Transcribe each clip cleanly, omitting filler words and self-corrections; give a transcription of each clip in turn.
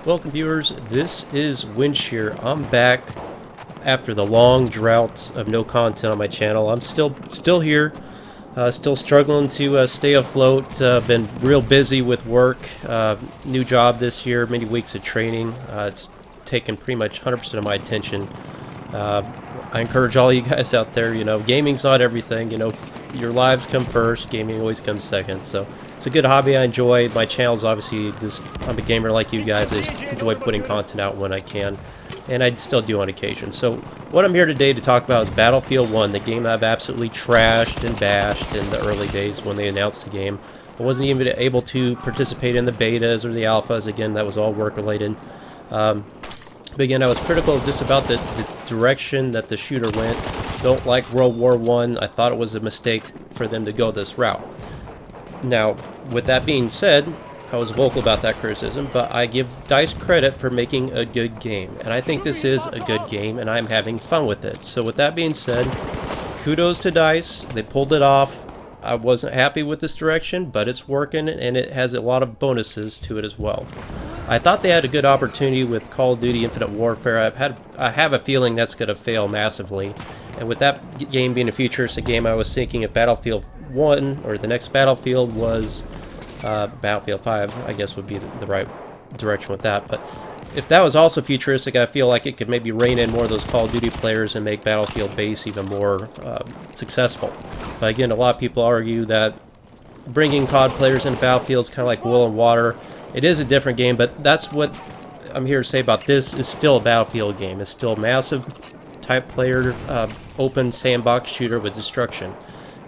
Welcome viewers, this is Winch here. I'm back after the long drought of no content on my channel. I'm still here, still struggling to stay afloat. Been real busy with work, new job this year, many weeks of training. It's taken pretty much 100% of my attention. I encourage all you guys out there, gaming's not everything, your lives come first, gaming always comes second. So it's a good hobby I enjoy. My channel's obviously just, I'm a gamer like you guys. I just enjoy putting content out when I can, and I still do on occasion. So what I'm here today to talk about is Battlefield 1, the game that I've absolutely trashed and bashed in the early days when they announced the game. I wasn't even able to participate in the betas or the alphas. Again, that was all work related. But again, I was critical just about the direction that the shooter went. Don't like World War I. I thought it was a mistake for them to go this route. Now, with that being said, I was vocal about that criticism, but I give DICE credit for making a good game. And I think this is a good game, and I'm having fun with it. So with that being said, kudos to DICE. They pulled it off. I wasn't happy with this direction, but it's working, and it has a lot of bonuses to it as well. I thought they had a good opportunity with Call of Duty Infinite Warfare. I have a feeling that's going to fail massively. And with that game being a futuristic game, I was thinking if Battlefield 1, or the next Battlefield, was Battlefield 5, I guess would be the right direction with that. But if that was also futuristic, I feel like it could maybe rein in more of those Call of Duty players and make Battlefield base even more successful. But again, a lot of people argue that bringing COD players into Battlefield is kind of like oil and water. It is a different game, but that's what I'm here to say about this. Is still a Battlefield game. It's still a massive type player, open sandbox shooter with destruction.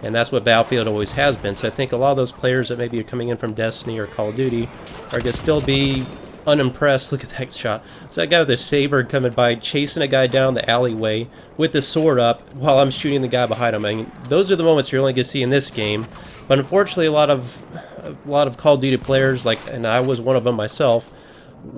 And that's what Battlefield always has been. So I think a lot of those players that maybe are coming in from Destiny or Call of Duty are going to still be unimpressed. Look at that shot. So that guy with the saber coming by, chasing a guy down the alleyway with the sword up while I'm shooting the guy behind him. I mean, those are the moments you're only going to see in this game. But unfortunately, a lot of Call of Duty players, and I was one of them myself,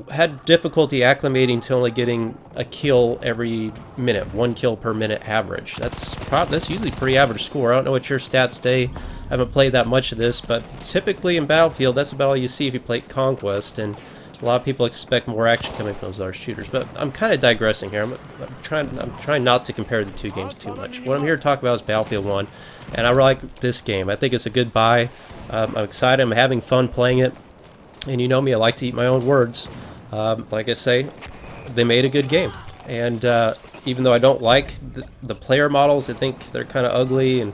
had difficulty acclimating to only getting a kill every minute, 1 kill per minute average. That's usually a pretty average score. I don't know what your stats say. I haven't played that much of this, but typically in Battlefield, that's about all you see if you play Conquest, and a lot of people expect more action coming from those other shooters. But I'm kind of digressing here. I'm trying not to compare the two games too much. What I'm here to talk about is Battlefield 1, and I really like this game. I think it's a good buy. I'm excited. I'm having fun playing it. And you know me, I like to eat my own words. Like I say, they made a good game. And even though I don't like the player models, I think they're kind of ugly. And,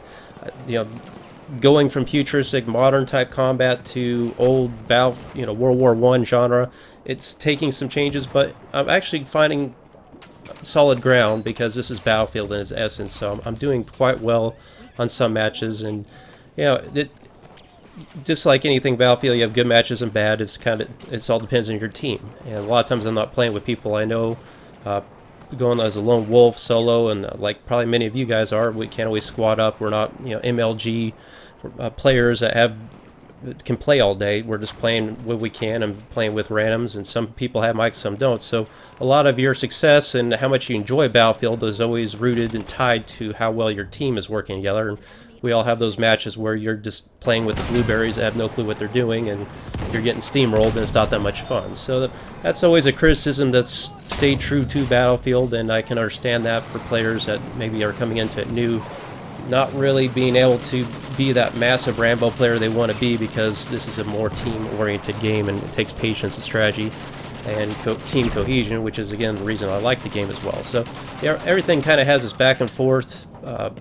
going from futuristic modern type combat to old World War I genre, it's taking some changes. But I'm actually finding solid ground because this is Battlefield in its essence. So I'm doing quite well on some matches. And, just like anything Battlefield, you have good matches and bad. It all depends on your team. And a lot of times I'm not playing with people I know, going as a lone wolf solo, and like probably many of you guys are, we can't always squad up. We're not MLG players that can play all day. We're just playing what we can and playing with randoms, and some people have mics, some don't. So a lot of your success and how much you enjoy Battlefield is always rooted and tied to how well your team is working together. And we all have those matches where you're just playing with the blueberries that have no clue what they're doing, and you're getting steamrolled, and it's not that much fun. So that's always a criticism that's stayed true to Battlefield, and I can understand that for players that maybe are coming into it new, not really being able to be that massive Rambo player they want to be, because this is a more team-oriented game, and it takes patience and strategy and team cohesion, which is, again, the reason I like the game as well. So yeah, everything kind of has its back and forth,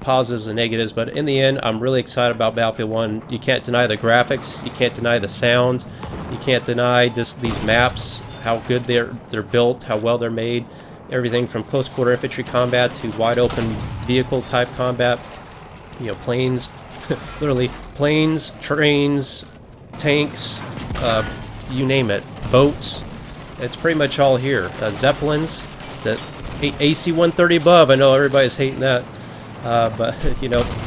positives and negatives, but in the end, I'm really excited about Battlefield 1. You can't deny the graphics, you can't deny the sound, you can't deny just these maps, how good they're built, how well they're made. Everything from close quarter infantry combat to wide open vehicle type combat, planes, literally planes, trains, tanks, you name it, boats. It's pretty much all here. Zeppelins, the AC-130 above. I know everybody's hating that, but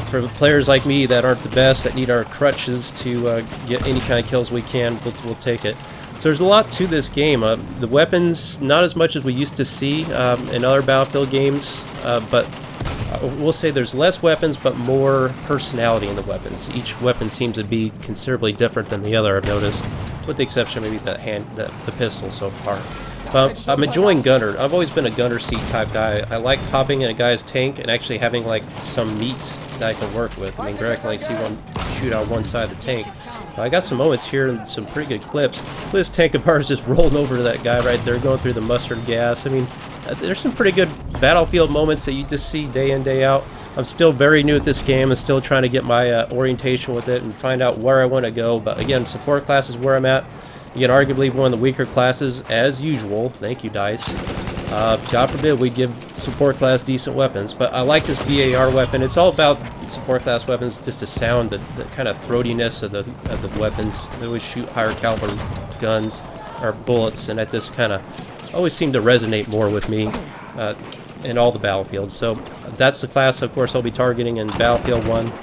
for players like me that aren't the best, that need our crutches to get any kind of kills we can, we'll take it. So there's a lot to this game. The weapons, not as much as we used to see in other Battlefield games, but we'll say there's less weapons, but more personality in the weapons. Each weapon seems to be considerably different than the other, I've noticed, with the exception of maybe the pistol so far. But I'm enjoying gunner. I've always been a gunner seat type guy. I like hopping in a guy's tank and actually having like some meat that I can work with. I mean, Greg can like see one shoot out one side of the tank. I got some moments here and some pretty good clips. This tank of ours just rolling over to that guy right there, going through the mustard gas. I mean, there's some pretty good battlefield moments that you just see day in, day out. I'm still very new at this game and still trying to get my orientation with it and find out where I want to go. But again, support class is where I'm at. Again, arguably one of the weaker classes, as usual. Thank you, DICE. God forbid we give support class decent weapons, but I like this BAR weapon. It's all about support class weapons, just the sound, the kind of throatiness of the weapons. They always shoot higher caliber guns or bullets, and that just kind of always seem to resonate more with me in all the battlefields. So that's the class, of course, I'll be targeting in Battlefield 1.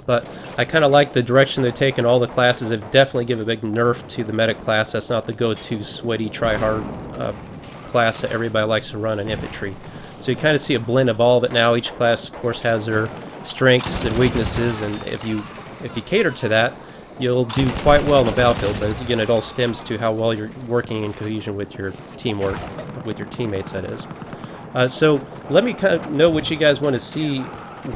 But I kind of like the direction they've taken all the classes. They've definitely given a big nerf to the medic class. That's not the go-to sweaty, try-hard class that everybody likes to run in infantry. So you kind of see a blend of all of it now. Each class, of course, has their strengths and weaknesses, and if you cater to that, you'll do quite well in the battlefield. But again, it all stems to how well you're working in cohesion with your teamwork, with your teammates, that is. So let me kind of know what you guys want to see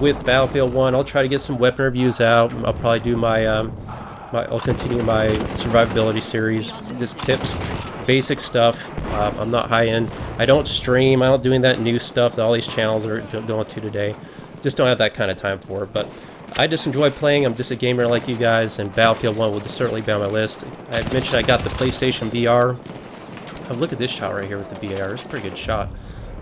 with Battlefield 1. I'll try to get some weapon reviews out. I'll probably do my, I'll continue my survivability series, just tips, basic stuff. I'm not high end. I don't stream. I don't doing that new stuff that all these channels are going to today. Just don't have that kind of time for it. But I just enjoy playing. I'm just a gamer like you guys, and Battlefield 1 will certainly be on my list. I mentioned I got the PlayStation VR. Oh, look at this shot right here with the VR. It's a pretty good shot.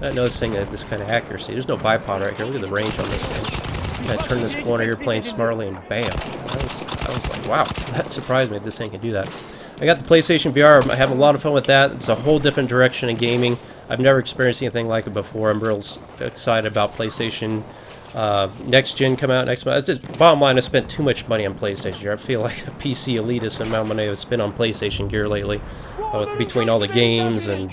I'm noticing that this kind of accuracy. There's no bipod right here. Look at the range on this thing. I turn this corner here playing smartly, and bam. I was like, wow, that surprised me that this thing can do that. I got the PlayStation VR. I have a lot of fun with that. It's a whole different direction in gaming. I've never experienced anything like it before. I'm real excited about PlayStation next gen coming out next month. Just, bottom line, I spent too much money on PlayStation gear. I feel like a PC elitist amount of money I've spent on PlayStation gear lately. Between all the games, and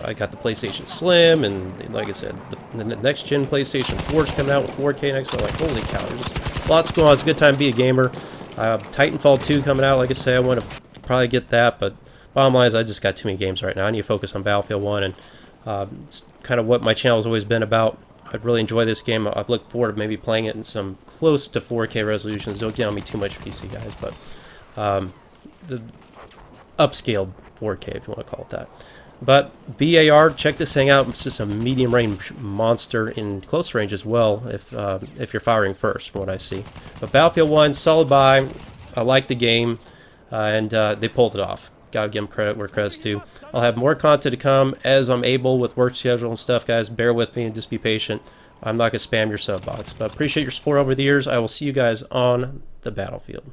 I got the PlayStation Slim, and like I said, the next gen PlayStation 4 is coming out with 4K next month. Like, holy cow, there's lots going on. It's a good time to be a gamer. Titanfall 2 coming out. Like I say, I want to probably get that, but bottom line is I just got too many games right now. I need to focus on Battlefield 1, and it's kind of what my channel has always been about. I'd really enjoy this game. I've looked forward to maybe playing it in some close to 4K resolutions. Don't get on me too much, PC guys, but the upscaled 4K, if you want to call it that. But BAR, check this thing out. It's just a medium range monster in close range as well, if you're firing first, from what I see. But Battlefield 1, solid buy. I like the game, and they pulled it off. Gotta give them credit where credit's due. I'll have more content to come as I'm able with work schedule and stuff, guys. Bear with me and just be patient. I'm not gonna spam your sub box, but appreciate your support over the years. I will see you guys on the battlefield.